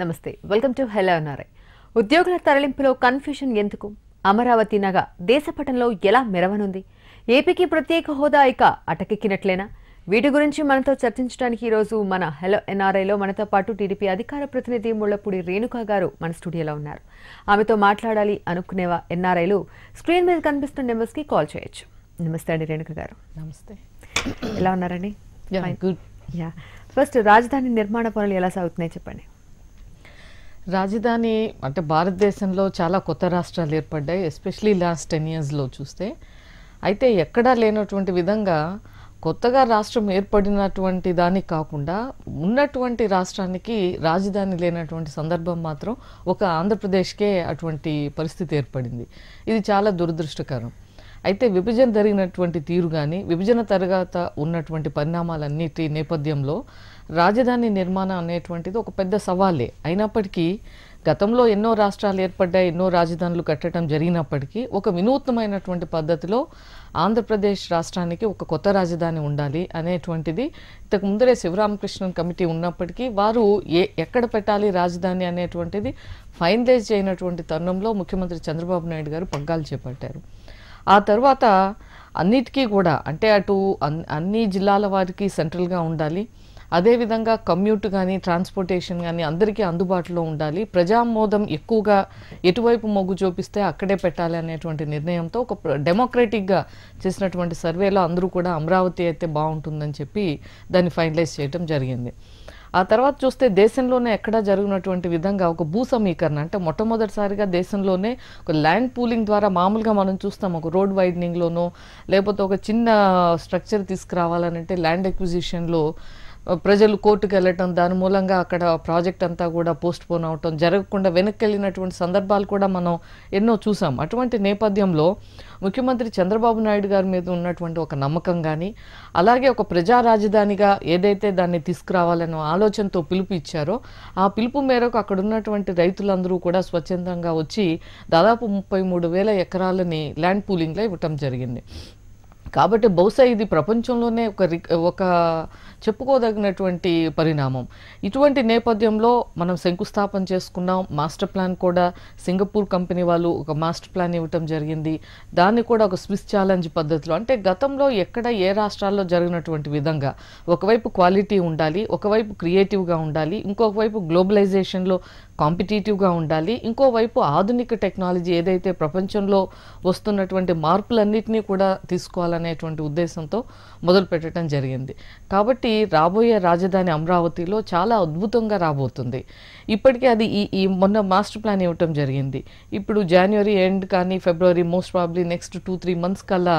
నమస్తే welcome to hello NRI. ఉద్యోగుల తరలింపులో confusion ఎందుకు? అమరావతి నగ దేశపటంలో ఎలా మెరవనుంది? ఏపీకి ప్రత్యేక హోదా ఇక అటకెక్కినట్లేనా? వీటి గురించి మనతో చర్చించడానికి ఈరోజు మన హెలో ఎన్ఆర్ఐలో మనతో పాటు టీడీపీ అధికార ప్రతినిధి ముళ్లపూడి రేణుకా గారు మన స్టూడియోలో ఉన్నారు. ఆమెతో మాట్లాడాలి అనుకునే ఎన్ఆర్ఐలు స్క్రీన్ మీద కనిపిస్తున్న నెంబర్స్కి కాల్ చేయొచ్చు. నమస్తే అండి రేణుకా గారు. నమస్తే. ఎలా ఉన్నారండి? గుడ్. ఫస్ట్ రాజధాని నిర్మాణ పనులు ఎలా సాగుతున్నాయి చెప్పండి. రాజధాని అంటే భారతదేశంలో చాలా కొత్త రాష్ట్రాలు ఏర్పడ్డాయి, ఎస్పెషలీ లాస్ట్ 10 yearsలో చూస్తే. అయితే ఎక్కడా లేనటువంటి విధంగా కొత్తగా రాష్ట్రం ఏర్పడినటువంటి దానికి కాకుండా ఉన్నటువంటి రాష్ట్రానికి రాజధాని లేనటువంటి సందర్భం మాత్రం ఒక ఆంధ్రప్రదేశ్కే అటువంటి పరిస్థితి ఏర్పడింది. ఇది చాలా దురదృష్టకరం. అయితే విభజన జరిగినటువంటి తీరు కానీ విభజన తర్వాత ఉన్నటువంటి పరిణామాలన్నిటి నేపథ్యంలో రాజధాని నిర్మాణం అనేటువంటిది ఒక పెద్ద సవాలే. అయినప్పటికీ గతంలో ఎన్నో రాష్ట్రాలు ఏర్పడ్డాయి, ఎన్నో రాజధానులు కట్టడం జరిగినప్పటికీ ఒక వినూత్నమైనటువంటి పద్ధతిలో ఆంధ్రప్రదేశ్ రాష్ట్రానికి ఒక కొత్త రాజధాని ఉండాలి అనేటువంటిది ఇంతకు ముందరే శివరామకృష్ణన్ కమిటీ ఉన్నప్పటికీ వారు ఎక్కడ పెట్టాలి రాజధాని అనేటువంటిది ఫైనలైజ్ చేయనటువంటి తరుణంలో ముఖ్యమంత్రి చంద్రబాబు నాయుడు గారు పగ్గాలు చేపట్టారు. ఆ తర్వాత అన్నిటికీ కూడా అంటే అటు అన్ని జిల్లాల వారికి సెంట్రల్గా ఉండాలి, అదేవిధంగా కమ్యూట్ కానీ ట్రాన్స్పోర్టేషన్ కానీ అందరికీ అందుబాటులో ఉండాలి, ప్రజామోదం ఎక్కువగా ఎటువైపు మొగ్గు చూపిస్తే అక్కడే పెట్టాలి అనేటువంటి నిర్ణయంతో ఒక డెమోక్రటిక్గా చేసినటువంటి సర్వేలో అందరూ కూడా అమరావతి అయితే బాగుంటుందని చెప్పి దాన్ని ఫైనలైజ్ చేయడం జరిగింది. ఆ తర్వాత చూస్తే దేశంలోనే ఎక్కడా జరిగినటువంటి విధంగా ఒక భూ సమీకరణ అంటే మొట్టమొదటిసారిగా దేశంలోనే ఒక ల్యాండ్ పూలింగ్ ద్వారా మామూలుగా మనం చూస్తాం ఒక రోడ్ వైడనింగ్లోనో లేకపోతే ఒక చిన్న స్ట్రక్చర్ తీసుకురావాలనంటే ల్యాండ్ ఎక్విజిషన్లో ప్రజలు కోర్టుకు వెళ్ళటం, దాని మూలంగా అక్కడ ప్రాజెక్ట్ అంతా కూడా పోస్ట్ పోన్ అవటం, జరగకుండా వెనక్కి వెళ్ళినటువంటి సందర్భాలు కూడా మనం ఎన్నో చూసాం. అటువంటి నేపథ్యంలో ముఖ్యమంత్రి చంద్రబాబు నాయుడు గారి మీద ఉన్నటువంటి ఒక నమ్మకం కానీ అలాగే ఒక ప్రజా రాజధానిగా ఏదైతే దాన్ని తీసుకురావాలనే ఆలోచనతో పిలుపు ఇచ్చారో ఆ పిలుపు మేరకు అక్కడ ఉన్నటువంటి రైతులందరూ కూడా స్వచ్ఛందంగా వచ్చి దాదాపు 33,000 ఎకరాలని ల్యాండ్ పూలింగ్లో ఇవ్వటం జరిగింది. కాబట్టి బహుశా ఇది ప్రపంచంలోనే ఒక చెప్పుకోదగినటువంటి పరిణామం. ఇటువంటి నేపథ్యంలో మనం శంకుస్థాపన చేసుకున్నాం. మాస్టర్ ప్లాన్ కూడా సింగపూర్ కంపెనీ వాళ్ళు ఒక మాస్టర్ ప్లాన్ ఇవ్వటం జరిగింది. దాన్ని కూడా ఒక స్విస్ ఛాలెంజ్ పద్ధతిలో అంటే గతంలో ఎక్కడ ఏ రాష్ట్రాల్లో జరిగినటువంటి విధంగా ఒకవైపు క్వాలిటీ ఉండాలి, ఒకవైపు క్రియేటివ్గా ఉండాలి, ఇంకొక వైపు గ్లోబలైజేషన్లో కాంపిటేటివ్గా ఉండాలి, ఇంకోవైపు ఆధునిక టెక్నాలజీ ఏదైతే ప్రపంచంలో వస్తున్నటువంటి మార్పులన్నింటినీ కూడా తీసుకోవాలనేటువంటి ఉద్దేశంతో మొదలు పెట్టడం జరిగింది. కాబట్టి రాబోయే రాజధాని అమరావతిలో చాలా అద్భుతంగా రాబోతుంది. ఇప్పటికే అది ఈ మొన్న మాస్టర్ ప్లాన్ ఇవ్వటం జరిగింది. ఇప్పుడు జనవరి ఎండ్ కానీ ఫిబ్రవరి మోస్ట్ ప్రాబ్లీ నెక్స్ట్ 2-3 months కల్లా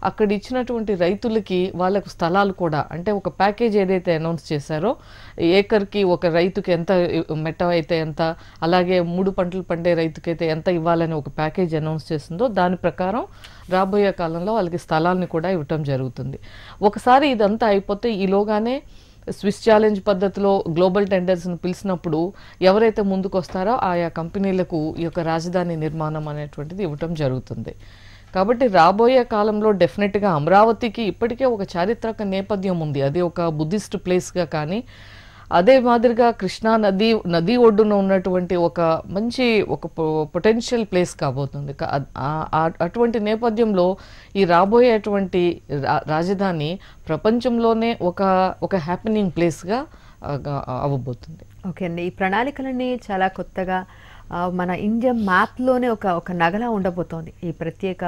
అక్కడ ఇచ్చినటువంటి రైతులకి వాళ్ళకు స్థలాలు కూడా అంటే ఒక ప్యాకేజ్ ఏదైతే అనౌన్స్ చేశారో ఏకర్కి ఒక రైతుకి ఎంత మెట్ట అయితే ఎంత, అలాగే 3 పంటలు పండే రైతుకైతే ఎంత ఇవ్వాలని ఒక ప్యాకేజ్ అనౌన్స్ చేసిందో దాని ప్రకారం రాబోయే కాలంలో వాళ్ళకి స్థలాలను కూడా ఇవ్వటం జరుగుతుంది. ఒకసారి ఇదంతా అయిపోతే ఈలోగానే స్విస్ ఛాలెంజ్ పద్ధతిలో గ్లోబల్ టెండర్స్ని పిలిచినప్పుడు ఎవరైతే ముందుకు వస్తారో ఆయా కంపెనీలకు ఈ యొక్క రాజధాని నిర్మాణం అనేటువంటిది ఇవ్వటం జరుగుతుంది. కాబట్టి రాబోయే కాలంలో డెఫినెట్గా అమరావతికి ఇప్పటికే ఒక చారిత్రక నేపథ్యం ఉంది. అది ఒక బుద్ధిస్ట్ ప్లేస్గా కానీ అదే మాదిరిగా కృష్ణా నది ఒడ్డున ఉన్నటువంటి ఒక మంచి ఒక పొటెన్షియల్ ప్లేస్ కాబోతుంది. అటువంటి నేపథ్యంలో ఈ రాబోయేటువంటి రాజధాని ప్రపంచంలోనే ఒక హ్యాపెనింగ్ ప్లేస్గా అవ్వబోతుంది. ఓకే అండి, ఈ ప్రణాళికలన్నీ చాలా కొత్తగా మన ఇండియా మ్యాప్లోనే ఒక నగలా ఉండబోతోంది ఈ ప్రత్యేక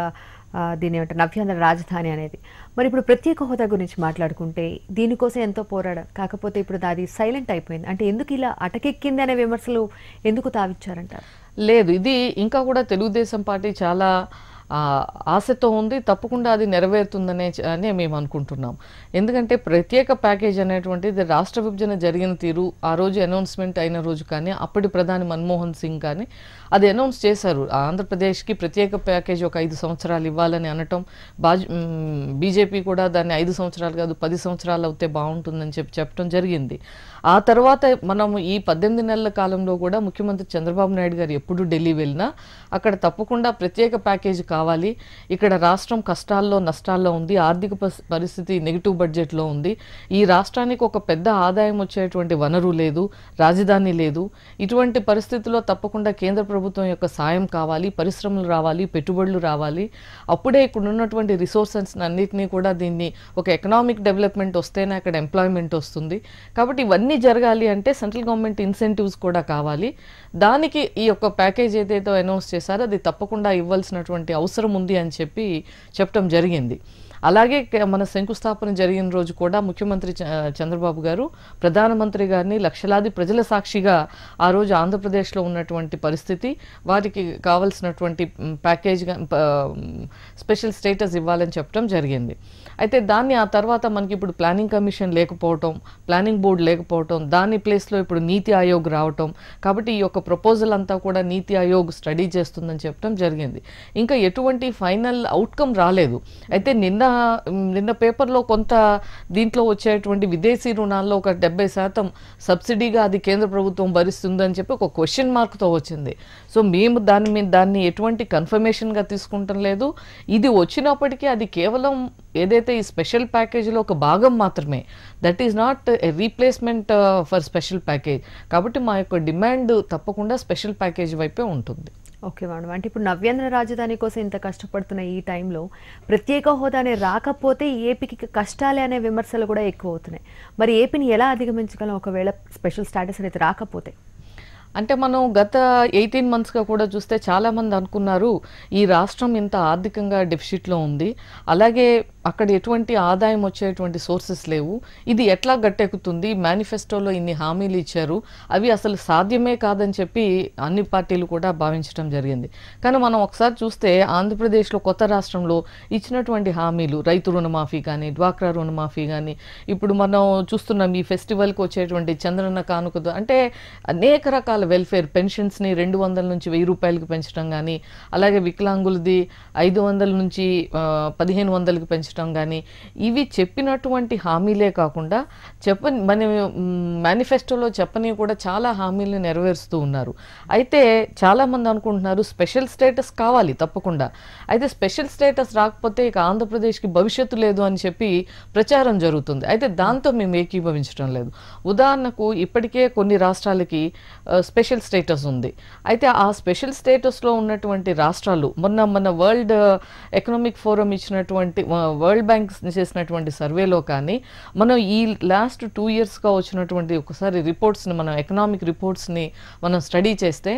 దీని ఏమంటే నవ్యాంధ్ర రాజధాని అనేది. మరి ఇప్పుడు ప్రత్యేక హోదా గురించి మాట్లాడుకుంటే దీనికోసం ఎంతో పోరాడారు, కాకపోతే ఇప్పుడు అది సైలెంట్ అయిపోయింది. అంటే ఎందుకు ఇలా అటకెక్కింది అనే విమర్శలు ఎందుకు తావిచ్చారంటారు? లేదు, ఇది ఇంకా కూడా తెలుగుదేశం పార్టీ చాలా ఆశతో ఉంది, తప్పకుండా అది నెరవేరుతుందనే మేము అనుకుంటున్నాం. ఎందుకంటే ప్రత్యేక ప్యాకేజ్ అనేటువంటిది రాష్ట్ర విభజన జరిగిన తీరు ఆ రోజు అనౌన్స్మెంట్ అయిన రోజు కానీ అప్పటి ప్రధాని మన్మోహన్ సింగ్ కానీ అది అనౌన్స్ చేశారు. ఆంధ్రప్రదేశ్కి ప్రత్యేక ప్యాకేజ్ ఒక 5 సంవత్సరాలు ఇవ్వాలని అనటం, బీజేపీ కూడా దాన్ని 5 సంవత్సరాలు కాదు 10 సంవత్సరాలు అవుతే బాగుంటుందని చెప్పడం జరిగింది. ఆ తర్వాత మనం ఈ 18 నెలల కాలంలో కూడా ముఖ్యమంత్రి చంద్రబాబు నాయుడు గారు ఎప్పుడు ఢిల్లీ వెళ్ళినా అక్కడ తప్పకుండా ప్రత్యేక ప్యాకేజ్ కావాలి, ఇక్కడ రాష్ట్రం కష్టాల్లో నష్టాల్లో ఉంది, ఆర్థిక పరిస్థితి నెగిటివ్ బడ్జెట్లో ఉంది, ఈ రాష్ట్రానికి ఒక పెద్ద ఆదాయం వచ్చేటువంటి వనరు లేదు, రాజధాని లేదు, ఇటువంటి పరిస్థితుల్లో తప్పకుండా కేంద్ర ప్రభుత్వం యొక్క సాయం కావాలి, పరిశ్రమలు రావాలి, పెట్టుబడులు రావాలి, అప్పుడే ఇక్కడ ఉన్నటువంటి రిసోర్సెస్ అన్నిటినీ కూడా దీన్ని ఒక ఎకనామిక్ డెవలప్మెంట్ వస్తేనే అక్కడ ఎంప్లాయ్మెంట్ వస్తుంది. కాబట్టి ఇవన్నీ జరగాలి అంటే సెంట్రల్ గవర్నమెంట్ ఇన్సెంటివ్స్ కూడా కావాలి. దానికి ఈ యొక్క ప్యాకేజ్ ఏదైతే అనౌన్స్ చేశారో అది తప్పకుండా ఇవ్వాల్సినటువంటి అవసరం ఉంది అని చెప్పడం జరిగింది. అలాగే మన శంకుస్థాపన జరిగిన రోజు కూడా ముఖ్యమంత్రి చంద్రబాబు గారు ప్రధానమంత్రి గారిని లక్షలాది ప్రజల సాక్షిగా ఆ రోజు ఆంధ్రప్రదేశ్లో ఉన్నటువంటి పరిస్థితి, వారికి కావాల్సినటువంటి ప్యాకేజ్ స్పెషల్ స్టేటస్ ఇవ్వాలని చెప్పడం జరిగింది. అయితే దాన్ని ఆ తర్వాత మనకి ఇప్పుడు ప్లానింగ్ కమిషన్ లేకపోవటం, ప్లానింగ్ బోర్డు లేకపోవటం, దాని ప్లేస్లో ఇప్పుడు నీతి ఆయోగ్ రావటం, కాబట్టి ఈ యొక్క ప్రపోజల్ అంతా కూడా నీతి ఆయోగ్ స్టడీ చేస్తుందని చెప్పడం జరిగింది. ఇంకా ఎటువంటి ఫైనల్ అవుట్కమ్ రాలేదు. అయితే నిన్న పేపర్లో కొంత దీంట్లో వచ్చేటువంటి విదేశీ రుణాల్లో ఒక 70% సబ్సిడీగా అది కేంద్ర ప్రభుత్వం భరిస్తుందని చెప్పి ఒక క్వశ్చన్ మార్క్తో వచ్చింది. సో మేము దాన్ని ఎటువంటి కన్ఫర్మేషన్గా తీసుకుంటం లేదు. ఇది వచ్చినప్పటికీ అది కేవలం ఏదైతే ఈ స్పెషల్ ప్యాకేజీలో ఒక భాగం మాత్రమే, that is not a replacement for special package. కాబట్టి మా యొక్క డిమాండ్ తప్పకుండా స్పెషల్ ప్యాకేజ్ వైపే ఉంటుంది. ఓకే మేడం, అంటే ఇప్పుడు నవ్యాంధ్ర రాజధాని కోసం ఇంత కష్టపడుతున్న ఈ టైంలో ప్రత్యేక హోదానే రాకపోతే ఏపీకి కష్టాలే అనే విమర్శలు కూడా ఎక్కువ అవుతున్నాయి. మరి ఏపీని ఎలా అధిగమించగలం ఒకవేళ స్పెషల్ స్టాటస్ అనేది రాకపోతే? అంటే మనం గత 18 monthsగా కూడా చూస్తే చాలామంది అనుకున్నారు ఈ రాష్ట్రం ఇంత ఆర్థికంగా డెఫిసిట్లో ఉంది, అలాగే అక్కడ ఎటువంటి ఆదాయం వచ్చేటువంటి సోర్సెస్ లేవు, ఇది ఎట్లా గట్టెక్కుతుంది, మేనిఫెస్టోలో ఇన్ని హామీలు ఇచ్చారు, అవి అసలు సాధ్యమే కాదని చెప్పి అన్ని పార్టీలు కూడా భావించడం జరిగింది. కానీ మనం ఒకసారి చూస్తే ఆంధ్రప్రదేశ్లో కొత్త రాష్ట్రంలో ఇచ్చినటువంటి హామీలు, రైతు రుణమాఫీ కానీ, డ్వాక్రా రుణమాఫీ కానీ, ఇప్పుడు మనం చూస్తున్నాం ఈ ఫెస్టివల్కి వచ్చేటువంటి చంద్రన్న కానుక, అంటే అనేక రకాల వెల్ఫేర్ పెన్షన్స్ని 200 నుంచి 1000 రూపాయలకి పెంచడం కానీ, అలాగే వికలాంగులది 500 నుంచి 1500కి పెంచడం కానీ, ఇవి చెప్పినటువంటి హామీలే కాకుండా మన మేనిఫెస్టోలో చెప్పని కూడా చాలా హామీలను నెరవేరుస్తూ ఉన్నారు. అయితే చాలామంది అనుకుంటున్నారు స్పెషల్ స్టేటస్ కావాలి తప్పకుండా, అయితే స్పెషల్ స్టేటస్ రాకపోతే ఇక ఆంధ్రప్రదేశ్కి భవిష్యత్తు లేదు అని చెప్పి ప్రచారం జరుగుతుంది. అయితే దాంతో మేము ఏకీభవించడం లేదు. ఉదాహరణకు ఇప్పటికే కొన్ని రాష్ట్రాలకి స్పెషల్ స్టేటస్ ఉంది. అయితే ఆ స్పెషల్ స్టేటస్లో ఉన్నటువంటి రాష్ట్రాలు మన వరల్డ్ ఎకనామిక్ ఫోరం ఇచ్చినటువంటి, వరల్డ్ బ్యాంక్ చేసినటువంటి సర్వేలో కానీ, మనం ఈ లాస్ట్ 2 yearsగా వచ్చినటువంటి ఒకసారి రిపోర్ట్స్ని, మన ఎకనామిక్ రిపోర్ట్స్ని మనం స్టడీ చేస్తే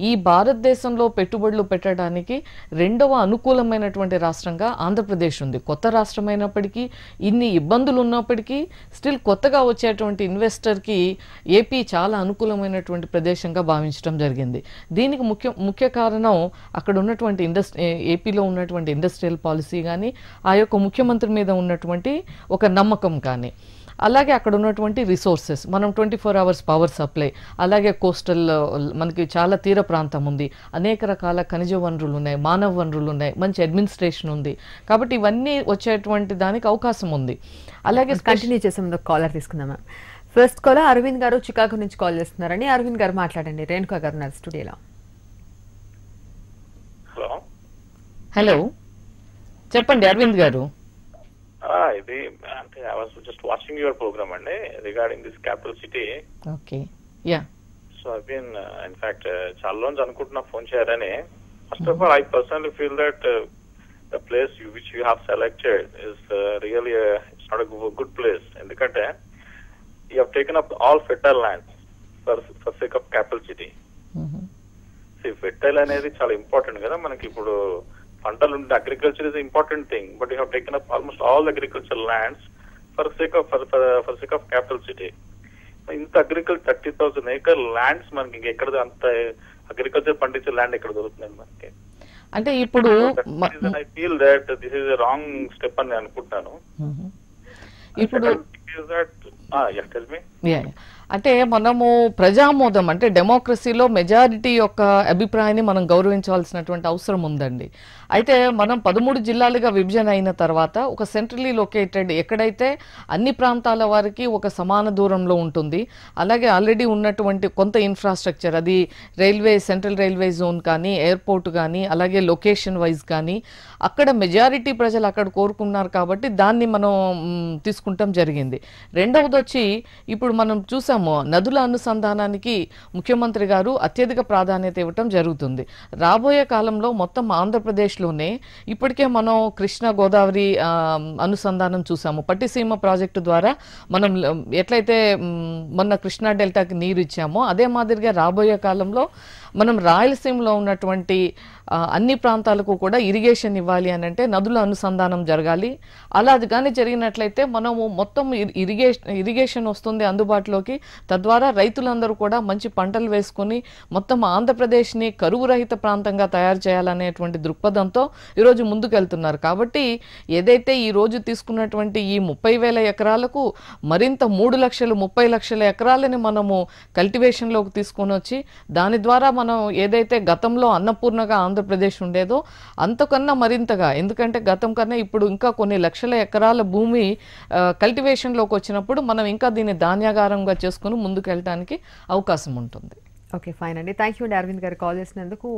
ఈ భారతదేశంలో పెట్టుబడులు పెట్టడానికి 2వ అనుకూలమైనటువంటి రాష్ట్రంగా ఆంధ్రప్రదేశ్ ఉంది. కొత్త రాష్ట్రం అయినప్పటికీ, ఇన్ని ఇబ్బందులు ఉన్నప్పటికీ స్టిల్ కొత్తగా వచ్చేటువంటి ఇన్వెస్టర్కి ఏపీ చాలా అనుకూలమైనటువంటి ప్రదేశంగా భావించడం జరిగింది. దీనికి ముఖ్య కారణం అక్కడ ఉన్నటువంటి ఏపీలో ఉన్నటువంటి ఇండస్ట్రియల్ పాలసీ కానీ, ఆ యొక్క ముఖ్యమంత్రి మీద ఉన్నటువంటి ఒక నమ్మకం కానీ, అలాగే అక్కడ ఉన్నటువంటి రిసోర్సెస్, మనం 24 hours పవర్ సప్లై, అలాగే కోస్టల్ మనకి చాలా తీర ప్రాంతం ఉంది, అనేక రకాల ఖనిజ వనరులు ఉన్నాయి, మానవ వనరులు ఉన్నాయి, మంచి అడ్మినిస్ట్రేషన్ ఉంది. కాబట్టి ఇవన్నీ వచ్చేటువంటి దానికి అవకాశం ఉంది. అలాగే కంటిన్యూ చేసే ముందు కాలర్ తీసుకుందాం మ్యామ్. ఫస్ట్ కాలర్ అరవింద్ గారు చికాగో నుంచి కాల్ చేస్తున్నారని. అరవింద్ గారు మాట్లాడండి. రేణుకా గారు ఉన్నారు స్టూడియోలో. హలో, చెప్పండి అరవింద్ గారు. ఇది అంటే I was just watching your programme అండి regarding this capital city. Okay, yeah. So I been in fact చాలా రోజు అనుకుంటున్నా ఫోన్ చేయాలని. First of all I personally feel that the place which you have selected is really it's not a good place. ఎందుకంటే you have taken up all fertile lands for sake of capital city. See, fertile అనేది చాలా important కదా మనకి. ఇప్పుడు పంటలు ఉంటే agriculture is important thing, but you have taken up almost all agriculture lands for sake of capital city. ఇంత 30,000 acre lands మనకి ఇంకెక్కడ అంత అగ్రికల్చర్ పండించే ల్యాండ్ ఎక్కడ దొరుకుతుందండి మనకి? అంటే ఇప్పుడు I feel that this is wrong step అని అనుకుంటాను. ఇప్పుడు Yeah. అంటే మనము ప్రజామోదం అంటే డెమోక్రసీలో మెజారిటీ యొక్క అభిప్రాయాన్ని మనం గౌరవించాల్సినటువంటి అవసరం ఉందండి. అయితే మనం 13 జిల్లాలుగా విభజన అయిన తర్వాత ఒక సెంట్రలీ లొకేటెడ్ ఎక్కడైతే అన్ని ప్రాంతాల వారికి ఒక సమాన దూరంలో ఉంటుంది, అలాగే ఆల్రెడీ ఉన్నటువంటి కొంత ఇన్ఫ్రాస్ట్రక్చర్, అది రైల్వే, సెంట్రల్ రైల్వే జోన్ కానీ, ఎయిర్పోర్ట్ కానీ, అలాగే లొకేషన్ వైజ్ కానీ అక్కడ మెజారిటీ ప్రజలు అక్కడ కోరుకున్నారు కాబట్టి దాన్ని మనం తీసుకుంటాం జరిగింది. రెండవది వచ్చి ఇప్పుడు మనం చూసాము నదుల అనుసంధానానికి ముఖ్యమంత్రి గారు అత్యధిక ప్రాధాన్యత ఇవ్వటం జరుగుతుంది. రాబోయే కాలంలో మొత్తం ఆంధ్రప్రదేశ్లోనే ఇప్పటికే మనం కృష్ణా గోదావరి అనుసంధానం చూసాము. పట్టిసీమ ప్రాజెక్టు ద్వారా మనం ఎట్లయితే మొన్న కృష్ణా డెల్టాకి నీరు ఇచ్చామో అదే మాదిరిగా రాబోయే కాలంలో మనం రాయలసీమలో ఉన్నటువంటి అన్ని ప్రాంతాలకు కూడా ఇరిగేషన్ ఇవ్వాలి అని అంటే నదుల అనుసంధానం జరగాలి. అలా కానీ జరిగినట్లయితే మనము మొత్తం ఇరిగేషన్ వస్తుంది అందుబాటులోకి. తద్వారా రైతులందరూ కూడా మంచి పంటలు వేసుకుని మొత్తం ఆంధ్రప్రదేశ్ని కరువు రహిత ప్రాంతంగా తయారు చేయాలనేటువంటి దృక్పథంతో ఈరోజు ముందుకెళ్తున్నారు. కాబట్టి ఏదైతే ఈ రోజు తీసుకున్నటువంటి ఈ 30,000 ఎకరాలకు మరింత 3,30,000 లక్షల ఎకరాలని మనము కల్టివేషన్లోకి తీసుకొని వచ్చి దాని ద్వారా మనం ఏదైతే గతంలో అన్నపూర్ణగా ఆంధ్రప్రదేశ్ ఉండేదో అంతకన్నా మరింతగా, ఎందుకంటే గతం కన్నా ఇప్పుడు ఇంకా కొన్ని లక్షల ఎకరాల భూమి కల్టివేషన్లోకి వచ్చినప్పుడు మనం ఇంకా దీన్ని ధాన్యాగారంగా చేసుకుని ముందుకు వెళ్ళడానికి అవకాశం ఉంటుంది. ఓకే, ఫైన్ అండి. థ్యాంక్ యూ అండి అరవింద్ గారు కాల్ చేసినందుకు.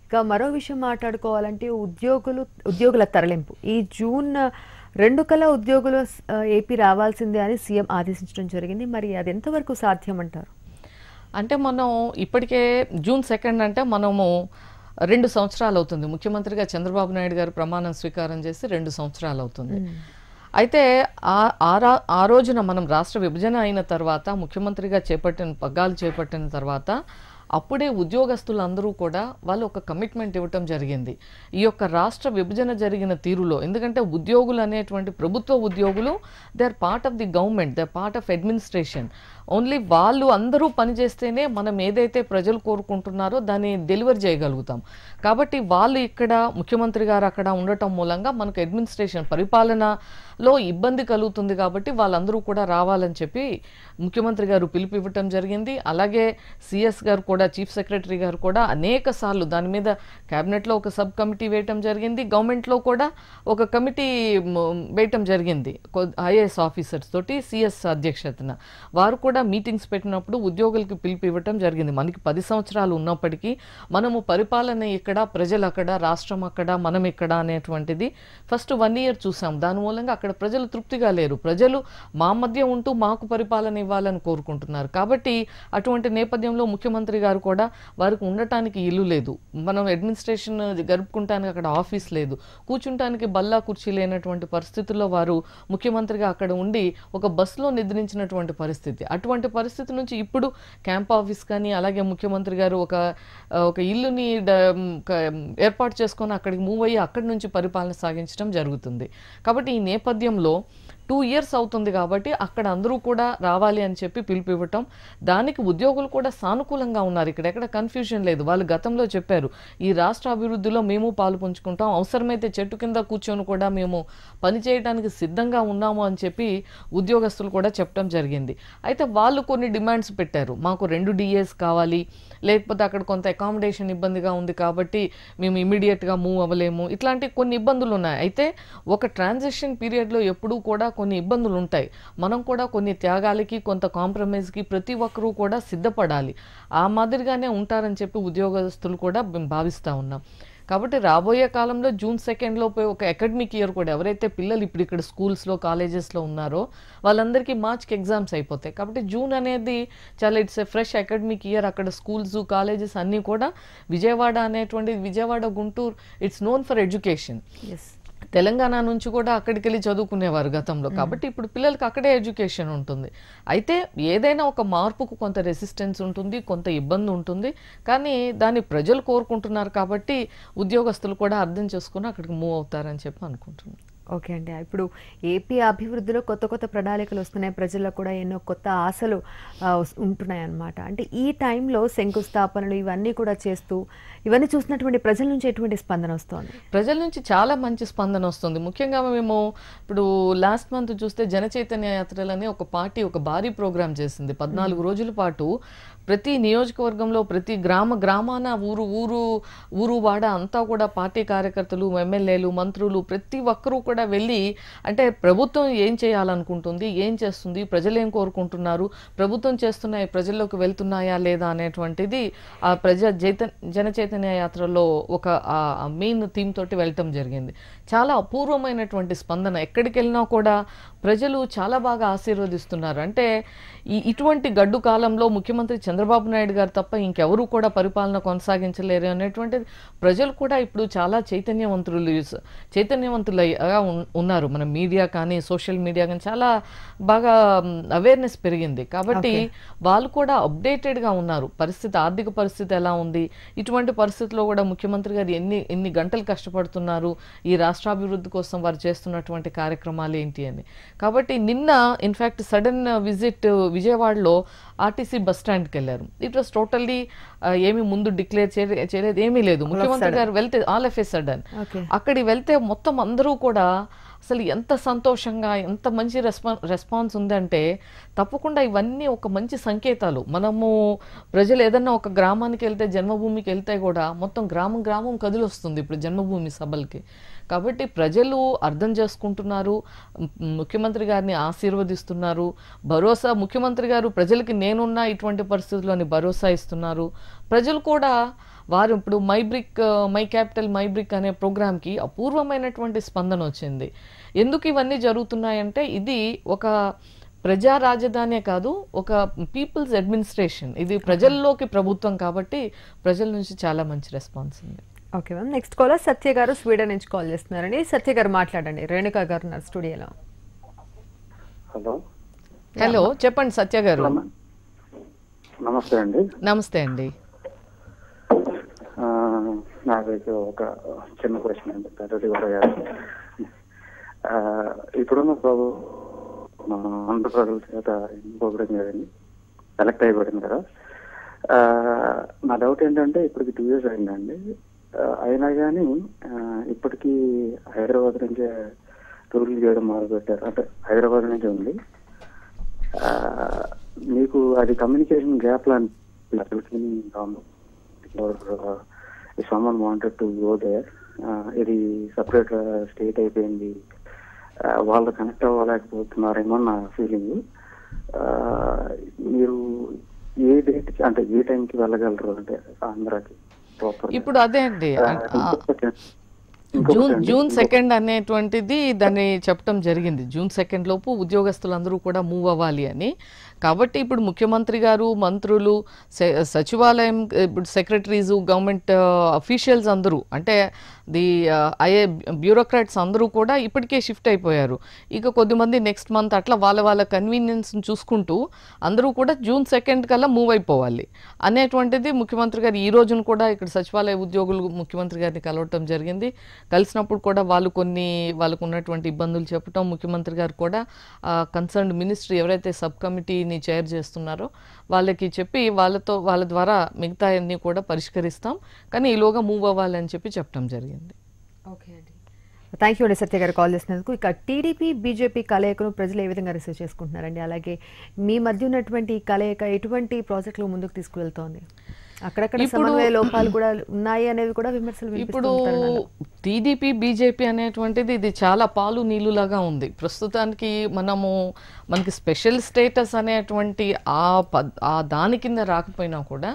ఇక మరో విషయం మాట్లాడుకోవాలంటే ఉద్యోగుల తరలింపు. ఈ జూన్ 2 కల్లా ఉద్యోగులు ఏపీ రావాల్సిందే అని సీఎం ఆదేశించడం జరిగింది. మరి అది ఎంతవరకు సాధ్యం అంటారు? అంటే మనం ఇప్పటికే June 2 అంటే మనము 2 సంవత్సరాలు అవుతుంది. ముఖ్యమంత్రిగా చంద్రబాబు నాయుడు గారు ప్రమాణం స్వీకారం చేసి 2 సంవత్సరాలు అవుతుంది. అయితే ఆ రోజున మనం రాష్ట్ర విభజన అయిన తర్వాత ముఖ్యమంత్రిగా పగ్గాలు చేపట్టిన తర్వాత అప్పుడే ఉద్యోగస్తులందరూ కూడా వాళ్ళు ఒక కమిట్మెంట్ ఇవ్వటం జరిగింది. ఈ యొక్క రాష్ట్ర విభజన జరిగిన తీరులో, ఎందుకంటే ఉద్యోగులు అనేటువంటి ప్రభుత్వ ఉద్యోగులు they are part of the government, they are part of administration. Only వాళ్ళు అందరూ పనిచేస్తేనే మనం ఏదైతే ప్రజలు కోరుకుంటున్నారో దాన్ని డెలివర్ చేయగలుగుతాం. కాబట్టి వాళ్ళు ఇక్కడ ముఖ్యమంత్రి గారు అక్కడ ఉండటం మూలంగా మనకు అడ్మినిస్ట్రేషన్ పరిపాలనలో ఇబ్బంది కలుగుతుంది. కాబట్టి వాళ్ళందరూ కూడా రావాలని చెప్పి ముఖ్యమంత్రి గారు పిలుపు ఇవ్వటం జరిగింది. అలాగే సిఎస్ గారు కూడా, చీఫ్ సెక్రటరీ గారు కూడా అనేక సార్లు దాని మీద క్యాబినెట్లో ఒక సబ్ కమిటీ వేయటం జరిగింది, గవర్నమెంట్లో కూడా ఒక కమిటీ వేయటం జరిగింది ఐఏఎస్ ఆఫీసర్స్ తోటి సిఎస్ అధ్యక్షతన. వారు కూడా మీటింగ్స్ పెట్టినప్పుడు ఉద్యోగులకి పిలుపు ఇవ్వటం జరిగింది. మనకి 10 సంవత్సరాలు ఉన్నప్పటికీ మనము పరిపాలన ఇక్కడ, ప్రజలు అక్కడ, రాష్ట్రం అక్కడ, మనం ఇక్కడ అనేటువంటిది ఫస్ట్ 1 ఇయర్ చూసాం. దాని మూలంగా అక్కడ ప్రజలు తృప్తిగా లేరు. ప్రజలు మా మధ్య ఉంటూ మాకు పరిపాలన ఇవ్వాలని కోరుకుంటున్నారు. కాబట్టి అటువంటి నేపథ్యంలో ముఖ్యమంత్రి గారు కూడా వారికి ఉండటానికి ఇల్లు లేదు, మనం అడ్మినిస్ట్రేషన్ గడుపుకుంటానికి అక్కడ ఆఫీస్ లేదు, కూర్చుంటానికి బల్లా కుర్చీ లేనటువంటి పరిస్థితుల్లో వారు ముఖ్యమంత్రిగా అక్కడ ఉండి ఒక బస్సులో నిద్రించినటువంటి పరిస్థితి. అటువంటి పరిస్థితి నుంచి ఇప్పుడు క్యాంప్ ఆఫీస్ కానీ, అలాగే ముఖ్యమంత్రి గారు ఒక ఇల్లుని ఏర్పాటు చేసుకొని అక్కడికి మూవ్ అయ్యి అక్కడి నుంచి పరిపాలన సాగించడం జరుగుతుంది. కాబట్టి ఈ నేపథ్యంలో 2 ఇయర్స్ అవుతుంది కాబట్టి అక్కడ అందరూ కూడా రావాలి అని చెప్పి పిలుపు ఇవ్వటం, దానికి ఉద్యోగులు కూడా సానుకూలంగా ఉన్నారు. ఇక్కడ ఎక్కడ కన్ఫ్యూజన్ లేదు. వాళ్ళు గతంలో చెప్పారు ఈ రాష్ట్ర అభివృద్ధిలో మేము పాలు పంచుకుంటాం, అవసరమైతే చెట్టు కింద కూర్చొని కూడా మేము పనిచేయడానికి సిద్ధంగా ఉన్నాము అని చెప్పి ఉద్యోగస్తులు కూడా చెప్పడం జరిగింది. అయితే వాళ్ళు కొన్ని డిమాండ్స్ పెట్టారు. మాకు 2 DAs కావాలి, లేకపోతే అక్కడ కొంత అకామిడేషన్ ఇబ్బందిగా ఉంది కాబట్టి మేము ఇమీడియట్గా మూవ్ అవ్వలేము, ఇట్లాంటి కొన్ని ఇబ్బందులు ఉన్నాయి. అయితే ఒక ట్రాన్సిషన్ పీరియడ్లో ఎప్పుడూ కూడా కొన్ని ఇబ్బందులు ఉంటాయి. మనం కూడా కొన్ని త్యాగాలకి, కొంత కాంప్రమైజ్కి ప్రతి ఒక్కరూ కూడా సిద్ధపడాలి. ఆ మాదిరిగానే ఉంటారని చెప్పి ఉద్యోగస్తులు కూడా భావిస్తూ ఉన్నాం. కాబట్టి రాబోయే కాలంలో June 2 లోపు ఒక అకాడమిక్ ఇయర్ కూడా ఎవరైతే పిల్లలు ఇప్పుడు ఇక్కడ స్కూల్స్లో, కాలేజెస్లో ఉన్నారో వాళ్ళందరికీ మార్చ్కి ఎగ్జామ్స్ అయిపోతాయి. కాబట్టి జూన్ అనేది చాలా it's a fresh academic year. అక్కడ స్కూల్స్, కాలేజెస్ అన్నీ కూడా విజయవాడ అనేటువంటిది, Vijayawada, Guntur it's known for education. Telangana నుంచి కూడా అక్కడికి వెళ్ళి చదువుకునేవారు గతంలో. కాబట్టి ఇప్పుడు పిల్లలకి అక్కడే ఎడ్యుకేషన్ ఉంటుంది. అయితే ఏదైనా ఒక మార్పుకు కొంత రెసిస్టెన్స్ ఉంటుంది, కొంత ఇబ్బంది ఉంటుంది. కానీ దాన్ని ప్రజలు కోరుకుంటున్నారు కాబట్టి ఉద్యోగస్తులు కూడా అర్థం చేసుకుని అక్కడికి మూవ్ అవుతారని చెప్పి అనుకుంటున్నాను. ఓకే అండి. ఇప్పుడు ఏపీ అభివృద్ధిలో కొత్త కొత్త ప్రణాళికలు వస్తున్నాయి, ప్రజల్లో కూడా ఎన్నో కొత్త ఆశలు ఉంటున్నాయి అన్నమాట. అంటే ఈ టైంలో శంకుస్థాపనలు ఇవన్నీ కూడా చేస్తూ ఇవన్నీ చూసినటువంటి ప్రజల నుంచి ఎటువంటి స్పందన వస్తుంది? ప్రజల నుంచి చాలా మంచి స్పందన వస్తుంది. ముఖ్యంగా మేము ఇప్పుడు లాస్ట్ మంత్ చూస్తే జనచైతన్య యాత్రలని ఒక పార్టీ ఒక భారీ ప్రోగ్రామ్ చేసింది. 14 రోజుల పాటు ప్రతి నియోజకవర్గంలో ప్రతి గ్రామాన ఊరు వాడ అంతా కూడా పార్టీ కార్యకర్తలు, ఎమ్మెల్యేలు, మంత్రులు ప్రతి ఒక్కరూ కూడా వెళ్ళి అంటే ప్రభుత్వం ఏం చేయాలనుకుంటుంది, ఏం చేస్తుంది, ప్రజలు ఏం కోరుకుంటున్నారు, ప్రభుత్వం చేస్తున్నాయి ప్రజల్లోకి వెళ్తున్నాయా లేదా అనేటువంటిది ఆ జన చైతన్య యాత్రలో ఒక మెయిన్ థీమ్ తోటి వెళ్ళటం జరిగింది. చాలా అపూర్వమైనటువంటి స్పందన, ఎక్కడికి వెళ్ళినా కూడా ప్రజలు చాలా బాగా ఆశీర్వదిస్తున్నారు. అంటే ఇటువంటి గడ్డు కాలంలో ముఖ్యమంత్రి చంద్రబాబు నాయుడు గారు తప్ప ఇంకెవరూ కూడా పరిపాలన కొనసాగించలేరు అనేటువంటిది ప్రజలు కూడా ఇప్పుడు చాలా చైతన్యవంతులుగా ఉన్నారు. మన మీడియా కానీ సోషల్ మీడియా కానీ చాలా బాగా అవేర్నెస్ పెరిగింది కాబట్టి వాళ్ళు కూడా అప్డేటెడ్గా ఉన్నారు. ఆర్థిక పరిస్థితి ఎలా ఉంది, ఇటువంటి పరిస్థితుల్లో కూడా ముఖ్యమంత్రి గారు ఎన్ని గంటలు కష్టపడుతున్నారు, ఈ రాష్ట్రాభివృద్ధి కోసం వారు చేస్తున్నటువంటి కార్యక్రమాలు ఏంటి అని. కాబట్టి నిన్న ఇన్ఫ్యాక్ట్ సడన్ విజిట్ విజయవాడలో ఆర్టీసీ బస్ స్టాండ్కి వెళ్ళారు. ఇట్ వాస్ టోటల్లీ ఏమి ముందు డిక్లేర్ చేయలేదు, ఏమీ లేదు. ముఖ్యమంత్రి గారు వెళ్తే ఆల్ ఆఫ్ ఏ సడన్ అక్కడికి వెళ్తే మొత్తం అందరూ కూడా అసలు ఎంత సంతోషంగా ఎంత మంచి రెస్పాన్స్ ఉందంటే తప్పకుండా ఇవన్నీ ఒక మంచి సంకేతాలు. మనము ప్రజలు ఏదన్నా ఒక గ్రామానికి వెళ్తే, జన్మభూమికి వెళ్తే కూడా మొత్తం గ్రామం కదిలొస్తుంది ఇప్పుడు జన్మభూమి సభలకి. కాబట్టి ప్రజలు అర్థం చేసుకుంటున్నారు, ముఖ్యమంత్రి గారిని ఆశీర్వదిస్తున్నారు, భరోసా ముఖ్యమంత్రి గారు ప్రజలకి నేనున్నా ఇటువంటి పరిస్థితుల్లోని భరోసా ఇస్తున్నారు. ప్రజలు కూడా వారు ఇప్పుడు మై క్యాపిటల్ మై బ్రిక్ అనే ప్రోగ్రామ్కి అపూర్వమైనటువంటి స్పందన వచ్చింది. ఎందుకు ఇవన్నీ జరుగుతున్నాయంటే ఇది ఒక ప్రజా రాజధానే కాదు, ఒక పీపుల్స్ అడ్మినిస్ట్రేషన్, ఇది ప్రజల్లోకి ప్రభుత్వం కాబట్టి ప్రజల నుంచి చాలా మంచి రెస్పాన్స్ ఉంది. ఓకే మ్యామ్, నెక్స్ట్ కాలర్ సత్య గారు స్వీడన్ నుంచి కాల్ చేస్తున్నారండి. సత్య గారు మాట్లాడండి. రేణుకా గారు ఉన్నారు స్టూడియోలో. హలో చెప్పండి సత్య గారు. నమస్తే అండి. నమస్తే అండి. నాకైతే ఒక చిన్న క్వశ్చన్ అండి పెద్దది కూడా కాదు. ఇప్పుడున్న మన ఆంధ్రప్రదేశ్ చేత ఎన్నుకోవడం కదండి, ఎలక్ట్ అయిపోయింది కదా. నా డౌట్ ఏంటంటే ఇప్పటికి 2 years అయిందండి, అయినా కానీ ఇప్పటికీ హైదరాబాద్ నుంచే రూల్ చేయడం మొదలుపెట్టారు. అంటే హైదరాబాద్ నుంచి ఉంది. మీకు అది కమ్యూనికేషన్ గ్యాప్ లాంటి someone wanted to go there, ఇది సపరేట్ స్టేట్ అయిపోయింది, వాళ్ళు కనెక్ట్ అవ్వలేకపోతున్నారేమో నా ఫీలింగ్. మీరు ఏ డేట్ అంటే ఏ టైంకి వెళ్ళగలరు అంటే ఆంధ్రాకి? ఇప్పుడు అదే అండి, జూన్ 2 అనేటువంటిది దాన్ని చెప్పడం జరిగింది. జూన్ 2 లోపు ఉద్యోగస్తులందరూ కూడా మూవ్ అవ్వాలి అని. కాబట్టి ఇప్పుడు ముఖ్యమంత్రి గారు, మంత్రులు, సచివాలయం ఇప్పుడు సెక్రటరీస్, గవర్నమెంట్ అఫీషియల్స్ అందరూ అంటే బ్యూరోక్రాట్స్ అందరూ కూడా ఇప్పటికే షిఫ్ట్ అయిపోయారు. ఇక కొద్దిమంది నెక్స్ట్ మంత్ అట్లా వాళ్ళ కన్వీనియన్స్ని చూసుకుంటూ అందరూ కూడా జూన్ 2 కల్లా మూవ్ అయిపోవాలి అనేటువంటిది ముఖ్యమంత్రి గారు ఈ రోజున కూడా ఇక్కడ సచివాలయ ఉద్యోగులు ముఖ్యమంత్రి గారిని కలవటం జరిగింది. కలిసినప్పుడు కూడా వాళ్ళకు ఉన్నటువంటి ఇబ్బందులు చెప్పటం, ముఖ్యమంత్రి గారు కూడా కన్సర్న్డ్ మినిస్ట్రీ ఎవరైతే సబ్ కమిటీని చైర్ చేస్తున్నారో వాళ్ళకి చెప్పి వాళ్ళ ద్వారా మిగతా అన్ని కూడా పరిష్కరిస్తాం, కానీ ఈలోగా మూవ్ అవ్వాలని చెప్పడం జరిగింది. ఓకే అండి, థ్యాంక్ యూ అండి సత్య గారు కాల్ చేసినందుకు. ఇక టీడీపీ బీజేపీ కలయికను ప్రజలు ఏ విధంగా రిసీవ్ చేసుకుంటున్నారండి? అలాగే మీ మధ్య ఉన్నటువంటి కలయిక ఎటువంటి ప్రాజెక్టులు ముందుకు తీసుకువెళ్తోంది? అక్కడక్కడ సమన్వయ లోపాలు కూడా ఉన్నాయి అనేవి కూడా విమర్శలు. ఇప్పుడు టీడీపీ బీజేపీ అనేటువంటిది ఇది చాలా పాలు నీళ్ళులాగా ఉంది ప్రస్తుతానికి. మనకి స్పెషల్ స్టేటస్ అనేటువంటి ఆ దాని కింద రాకపోయినా కూడా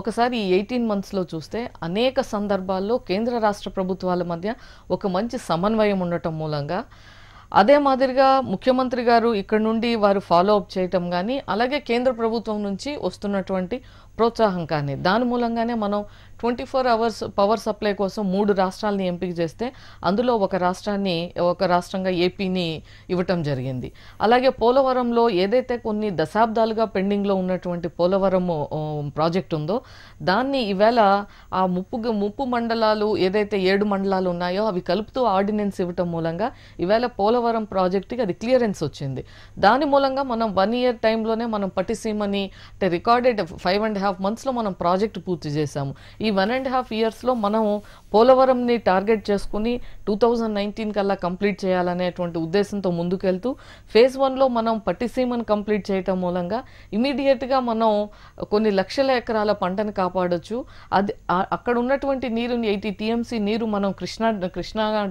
ఒకసారి ఈ 18 monthsలో చూస్తే అనేక సందర్భాల్లో కేంద్ర రాష్ట్ర ప్రభుత్వాల మధ్య ఒక మంచి సమన్వయం ఉండటం మూలంగా, అదే మాదిరిగా ముఖ్యమంత్రి గారు ఇక్కడ నుండి వారు ఫాలో అప్ చేయటం కానీ, అలాగే కేంద్ర ప్రభుత్వం నుంచి వస్తున్నటువంటి ప్రోత్సాహం కానీ, దాని మూలంగానే మనం 24 hours పవర్ సప్లై కోసం 3 రాష్ట్రాలని ఎంపిక చేస్తే అందులో ఒక రాష్ట్రంగా ఏపీని ఇవ్వటం జరిగింది. అలాగే పోలవరంలో ఏదైతే కొన్ని దశాబ్దాలుగా పెండింగ్లో ఉన్నటువంటి పోలవరం ప్రాజెక్ట్ ఉందో దాన్ని ఈవేళ ఆ ముప్పు మండలాలు ఏదైతే 7 మండలాలు ఉన్నాయో అవి కలుపుతూ ఆర్డినెన్స్ ఇవ్వటం మూలంగా ఈవేళ పోలవరం ప్రాజెక్టుకి అది క్లియరెన్స్ వచ్చింది. దాని మూలంగా మనం 1 year టైంలోనే మనం పట్టిసీమని అంటే రికార్డెడ్ 5.5 1.5 months మనం ప్రాజెక్ట్ పూర్తి చేశాము. ఈ 1.5 yearsలో మనం పోలవరంని టార్గెట్ చేసుకుని 2019 కల్లా కంప్లీట్ చేయాలనేటువంటి ఉద్దేశంతో ముందుకెళ్తూ phase 1లో మనం పట్టిసీమను కంప్లీట్ చేయటం మూలంగా ఇమీడియట్గా మనం కొన్ని లక్షల ఎకరాల పంటను కాపాడొచ్చు. అది అక్కడ ఉన్నటువంటి నీరుని 80 TMC నీరు మనం కృష్ణా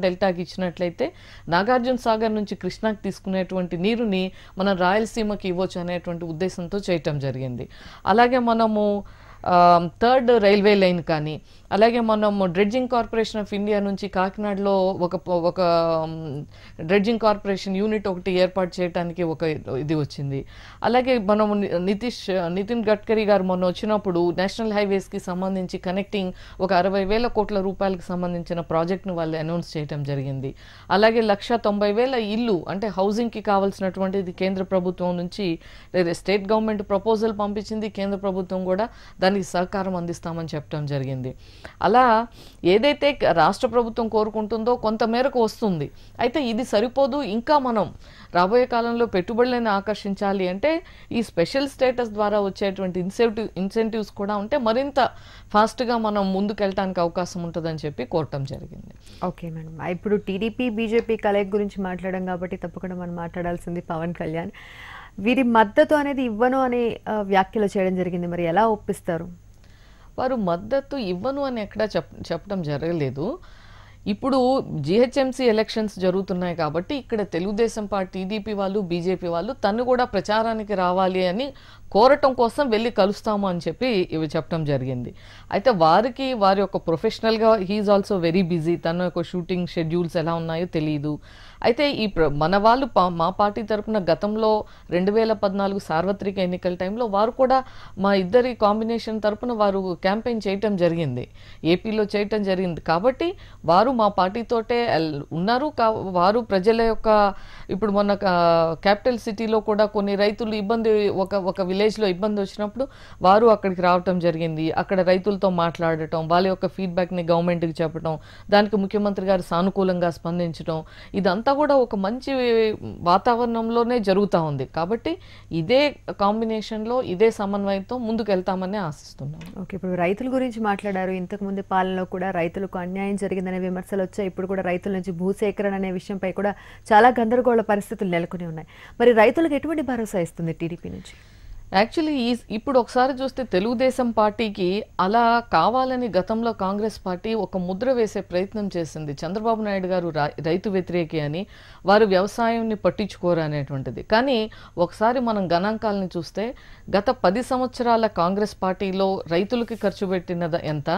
డెల్టాకి ఇచ్చినట్లయితే నాగార్జున సాగర్ నుంచి కృష్ణాకి తీసుకునేటువంటి నీరుని మనం రాయలసీమకి ఇవ్వచ్చు అనేటువంటి ఉద్దేశంతో చేయటం జరిగింది. అలాగే మనము థర్డ్ రైల్వే లైన్ కానీ, అలాగే మనము డ్రెడ్జింగ్ కార్పొరేషన్ ఆఫ్ ఇండియా నుంచి కాకినాడలో ఒక డ్రెడ్జింగ్ కార్పొరేషన్ యూనిట్ ఒకటి ఏర్పాటు చేయడానికి ఒక ఇది వచ్చింది. అలాగే మనము నితిన్ గడ్కరీ గారు మొన్న వచ్చినప్పుడు నేషనల్ హైవేస్కి సంబంధించి కనెక్టింగ్ ఒక 60,000 కోట్ల రూపాయలకు సంబంధించిన ప్రాజెక్ట్ను వాళ్ళు అనౌన్స్ చేయడం జరిగింది. అలాగే 190,000 ఇల్లు అంటే హౌసింగ్కి కావాల్సినటువంటిది కేంద్ర ప్రభుత్వం నుంచి స్టేట్ గవర్నమెంట్ ప్రపోజల్ పంపించింది, కేంద్ర ప్రభుత్వం కూడా దానికి సహకారం అందిస్తామని చెప్పడం జరిగింది. అలా ఏదైతే రాష్ట్ర ప్రభుత్వం కోరుకుంటుందో కొంత మేరకు వస్తుంది. అయితే ఇది సరిపోదు, ఇంకా మనం రాబోయే కాలంలో పెట్టుబడులను ఆకర్షించాలి అంటే ఈ స్పెషల్ స్టేటస్ ద్వారా వచ్చేటువంటి ఇన్సెంటివ్స్ కూడా ఉంటే మరింత ఫాస్ట్గా మనం ముందుకెళ్ళడానికి అవకాశం ఉంటుందని చెప్పి కోరటం జరిగింది. ఓకే మేడం, ఇప్పుడు టీడీపీ బీజేపీ కలయిక గురించి మాట్లాడడం కాబట్టి తప్పకుండా మనం మాట్లాడాల్సింది పవన్ కళ్యాణ్. వీరి మద్దతు అనేది ఇవ్వను అనే వ్యాఖ్యలు చేయడం జరిగింది. మరి ఎలా ఒప్పిస్తారు? వారు మద్దతు ఇవ్వను అని ఎక్కడా చెప్పడం జరగలేదు. ఇప్పుడు జిహెచ్ఎంసీ ఎలక్షన్స్ జరుగుతున్నాయి కాబట్టి ఇక్కడ తెలుగుదేశం పార్టీ, టీడీపీ వాళ్ళు, బీజేపీ వాళ్ళు తను కూడా ప్రచారానికి రావాలి అని కోరటం కోసం వెళ్ళి కలుస్తాము అని చెప్పి ఇవి చెప్పడం జరిగింది. అయితే వారి యొక్క ప్రొఫెషనల్గా హీఈస్ ఆల్సో వెరీ బిజీ, తన యొక్క షూటింగ్ షెడ్యూల్స్ ఎలా ఉన్నాయో తెలియదు. అయితే మన వాళ్ళు మా పార్టీ తరఫున గతంలో 2014 సార్వత్రిక ఎన్నికల టైంలో వారు కూడా మా ఇద్దరి కాంబినేషన్ తరఫున వారు క్యాంపెయిన్ చేయటం జరిగింది, ఏపీలో చేయటం జరిగింది. కాబట్టి వారు మా పార్టీతోటే ఉన్నారు. వారు ప్రజల యొక్క ఇప్పుడు మొన్న క్యాపిటల్ సిటీలో కూడా కొన్ని రైతులు ఒక విలేజ్లో ఇబ్బంది వచ్చినప్పుడు వారు అక్కడికి రావటం జరిగింది. అక్కడ రైతులతో మాట్లాడటం, వాళ్ళ యొక్క ఫీడ్బ్యాక్ని గవర్నమెంట్కి చెప్పడం, దానికి ముఖ్యమంత్రి గారు సానుకూలంగా స్పందించడం, ఇదంతా కూడా ఒక మంచి వాతావరణంలోనే జరుగుతూ ఉంది. కాబట్టి ఇదే కాంబినేషన్లో ఇదే సమన్వయంతో ముందుకెళ్తామని ఆశిస్తున్నాం. ఓకే, ఇప్పుడు రైతుల గురించి మాట్లాడారు. ఇంతకుముందు పాలనలో కూడా రైతులకు అన్యాయం జరిగిందనే విమర్శలు వచ్చాయి. ఇప్పుడు కూడా రైతుల నుంచి భూసేకరణ అనే విషయంపై కూడా చాలా గందరగోళ పరిస్థితులు నెలకొని ఉన్నాయి. మరి రైతులకు ఎటువంటి భరోసా ఇస్తుంది టీడీపీ నుంచి? యాక్చువల్లీ ఇప్పుడు ఒకసారి చూస్తే తెలుగుదేశం పార్టీకి అలా కావాలని గతంలో కాంగ్రెస్ పార్టీ ఒక ముద్ర వేసే ప్రయత్నం చేసింది. చంద్రబాబు నాయుడు గారు రైతు వ్యతిరేకి అని, వారు వ్యవసాయాన్ని పట్టించుకోరు అనేటువంటిది. కానీ ఒకసారి మనం గణాంకాలను చూస్తే గత 10 సంవత్సరాల కాంగ్రెస్ పార్టీలో రైతులకి ఖర్చు పెట్టినది ఎంత,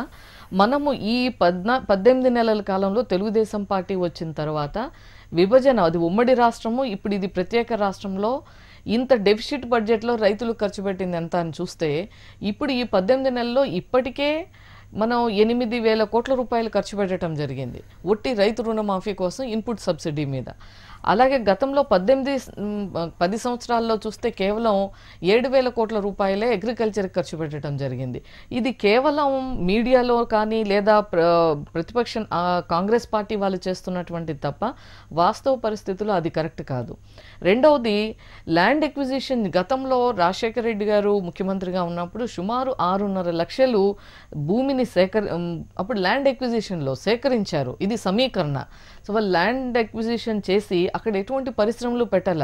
మనము ఈ 18 నెలల కాలంలో తెలుగుదేశం పార్టీ వచ్చిన తర్వాత విభజన, అది ఉమ్మడి రాష్ట్రము, ఇప్పుడు ఇది ప్రత్యేక రాష్ట్రంలో ఇంత డెఫిసిట్ బడ్జెట్లో రైతులు ఖర్చు పెట్టింది ఎంత అని చూస్తే ఇప్పుడు ఈ 18 నెలల్లో ఇప్పటికే మనం 8,000 కోట్ల రూపాయలు ఖర్చు పెట్టడం జరిగింది ఒట్టి రైతు రుణమాఫీ కోసం ఇన్పుట్ సబ్సిడీ మీద. అలాగే గతంలో 10 సంవత్సరాల్లో చూస్తే కేవలం 7,000 కోట్ల రూపాయలే అగ్రికల్చర్ ఖర్చు పెట్టడం జరిగింది. ఇది కేవలం మీడియాలో కానీ లేదా ప్రతిపక్ష కాంగ్రెస్ పార్టీ వాళ్ళు చేస్తున్నటువంటి తప్ప వాస్తవ పరిస్థితుల్లో అది కరెక్ట్ కాదు. రెండవది ల్యాండ్ ఎక్విజిషన్. గతంలో రాజశేఖర రెడ్డి గారు ముఖ్యమంత్రిగా ఉన్నప్పుడు సుమారు 6.5 లక్షలు భూమిని అప్పుడు ల్యాండ్ ఎక్విజిషన్లో సేకరించారు. ఇది సమీకరణ. సో వాళ్ళు ల్యాండ్ ఎక్విజిషన్ చేసి అక్కడ ఎటువంటి పరిశ్రమలు పెట్టాల.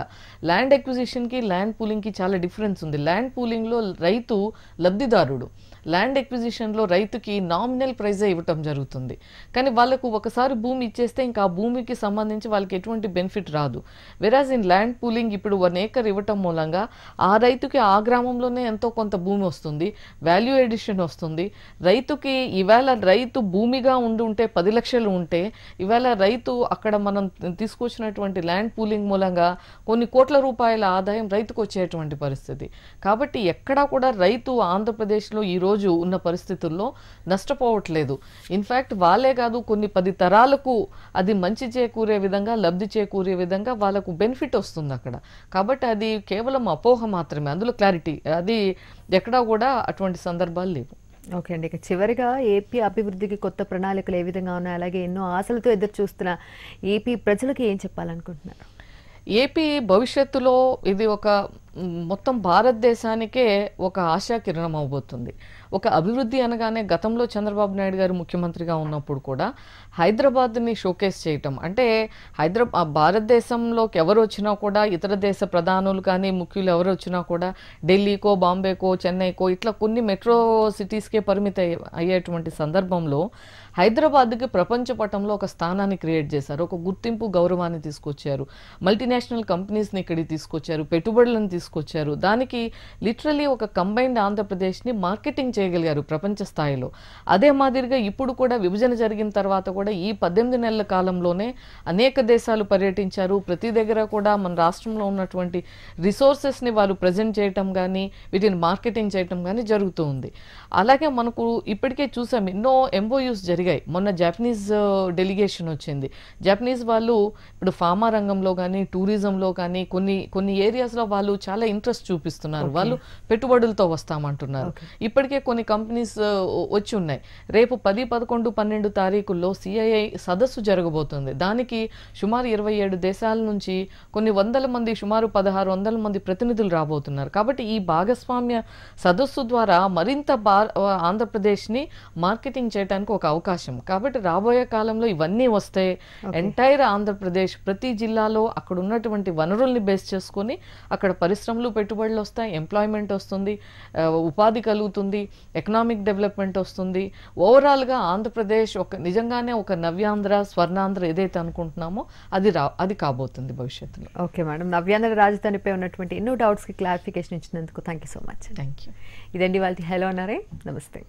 ల్యాండ్ ఎక్విజిషన్కి ల్యాండ్ పూలింగ్కి చాలా డిఫరెన్స్ ఉంది. ల్యాండ్ పూలింగ్లో రైతు లబ్ధిదారుడు, ల్యాండ్ ఎక్విజిషన్లో రైతుకి నామినల్ ప్రైజే ఇవ్వటం జరుగుతుంది. కానీ వాళ్ళకు ఒకసారి భూమి ఇచ్చేస్తే ఇంకా ఆ భూమికి సంబంధించి వాళ్ళకి ఎటువంటి బెనిఫిట్ రాదు. వెరాజ్ ఇన్ ల్యాండ్ పూలింగ్ ఇప్పుడు 1 acre ఇవ్వటం మూలంగా ఆ రైతుకి ఆ గ్రామంలోనే ఎంతో కొంత భూమి వస్తుంది, వాల్యూ ఎడిషన్ వస్తుంది. రైతుకి ఇవాళ రైతు భూమిగా ఉంటే 10 లక్షలు ఉంటే ఇవాళ రైతు అక్కడ మనం తీసుకొచ్చినటువంటి ల్యాండ్ పూలింగ్ మూలంగా కొన్ని కోట్ల రూపాయల ఆదాయం రైతుకు వచ్చేటువంటి పరిస్థితి. కాబట్టి ఎక్కడా కూడా రైతు ఆంధ్రప్రదేశ్లో ఈరోజు ఉన్న పరిస్థితుల్లో నష్టపోవట్లేదు. ఇన్ఫ్యాక్ట్ వాళ్ళే కాదు, కొన్ని 10 తరాలకు అది మంచి చేకూరే విధంగా, లబ్ధి చేకూరే విధంగా వాళ్ళకు బెనిఫిట్ వస్తుంది అక్కడ. కాబట్టి అది కేవలం అపోహ మాత్రమే, అందులో క్లారిటీ, అది ఎక్కడా కూడా అటువంటి సందర్భాలు లేవు. ఓకే అండి, ఇక చివరిగా ఏపీ అభివృద్ధికి కొత్త ప్రణాళికలు ఏ విధంగా ఉన్నాయి, అలాగే ఎన్నో ఆశలతో ఎదురు చూస్తున్న ఏపీ ప్రజలకు ఏం చెప్పాలనుకుంటున్నారు? ఏపీ భవిష్యత్తులో ఇది ఒక మొత్తం భారతదేశానికే ఒక ఆశాకిరణం అవబోతుంది. ఒక అభివృద్ధి అనగానే గతంలో చంద్రబాబు నాయుడు గారు ముఖ్యమంత్రిగా ఉన్నప్పుడు కూడా హైదరాబాద్ని షోకేస్ చేయటం, అంటే భారతదేశంలోకి ఎవరు వచ్చినా కూడా, ఇతర దేశ ప్రధానులు కానీ ముఖ్యులు ఎవరు వచ్చినా కూడా ఢిల్లీకో, బాంబేకో, చెన్నైకో ఇట్లా కొన్ని మెట్రో సిటీస్కే పరిమిత అయ్యేటువంటి సందర్భంలో హైదరాబాద్కి ప్రపంచ పటంలో ఒక స్థానాన్ని క్రియేట్ చేశారు, ఒక గుర్తింపు గౌరవాన్ని తీసుకొచ్చారు, మల్టీనేషనల్ కంపెనీస్ని ఇక్కడికి తీసుకొచ్చారు, పెట్టుబడులను తీసుకొచ్చారు. దానికి లిటరలీ ఒక కంబైన్డ్ ఆంధ్రప్రదేశ్ని మార్కెటింగ్ చేయగలిగారు ప్రపంచ స్థాయిలో. అదే మాదిరిగా ఇప్పుడు కూడా విభజన జరిగిన తర్వాత కూడా ఈ 18 నెలల కాలంలోనే అనేక దేశాలు పర్యటించారు. ప్రతి దగ్గర కూడా మన రాష్ట్రంలో ఉన్నటువంటి రిసోర్సెస్ని వాళ్ళు ప్రజెంట్ చేయటం కానీ, వీటిని మార్కెటింగ్ చేయటం కానీ జరుగుతూ ఉంది. అలాగే మనకు ఇప్పటికే చూసాం, ఎన్నో ఎంఓయూస్ జరిగాయి. మొన్న జాపనీస్ డెలిగేషన్ వచ్చింది. జాపనీస్ వాళ్ళు ఇప్పుడు ఫార్మా రంగంలో కానీ, టూరిజంలో కానీ కొన్ని ఏరియాస్లో వాళ్ళు చాలా ఇంట్రెస్ట్ చూపిస్తున్నారు. వాళ్ళు పెట్టుబడులతో వస్తామంటున్నారు. ఇప్పటికే కొన్ని కంపెనీస్ వచ్చి ఉన్నాయి. రేపు 10, 11, 12 తారీఖుల్లో CII సదస్సు జరగబోతుంది. దానికి సుమారు 27 దేశాల నుంచి కొన్ని వందల మంది, సుమారు 1600 మంది ప్రతినిధులు రాబోతున్నారు. కాబట్టి ఈ భాగస్వామ్య సదస్సు ద్వారా మరింత ఆంధ్రప్రదేశ్ని మార్కెటింగ్ చేయడానికి ఒక అవకాశం. కాబట్టి రాబోయే కాలంలో ఇవన్నీ వస్తే ఎంటైర్ ఆంధ్రప్రదేశ్ ప్రతి జిల్లాలో అక్కడ ఉన్నటువంటి వనరుల్ని బేస్ చేసుకొని అక్కడ పరిశ్రమలు, పెట్టుబడులు వస్తాయి, ఎంప్లాయ్మెంట్ వస్తుంది, ఉపాధి కలుగుతుంది, ఎకనామిక్ డెవలప్మెంట్ వస్తుంది. ఓవరాల్గా ఆంధ్రప్రదేశ్ నిజంగానే ఒక నవ్యాంధ్ర, స్వర్ణాంధ్ర ఏదైతే అనుకుంటున్నామో అది కాబోతుంది భవిష్యత్తులో. ఓకే మేడం, నవ్యాంధ్ర రాజధానిపై ఉన్నటువంటి ఎన్నో డౌట్స్కి క్లారిఫికేషన్ ఇచ్చినందుకు thank you so much. Thank you. ఇదండి వాళ్ళ హలో అన్నారే. నమస్తే.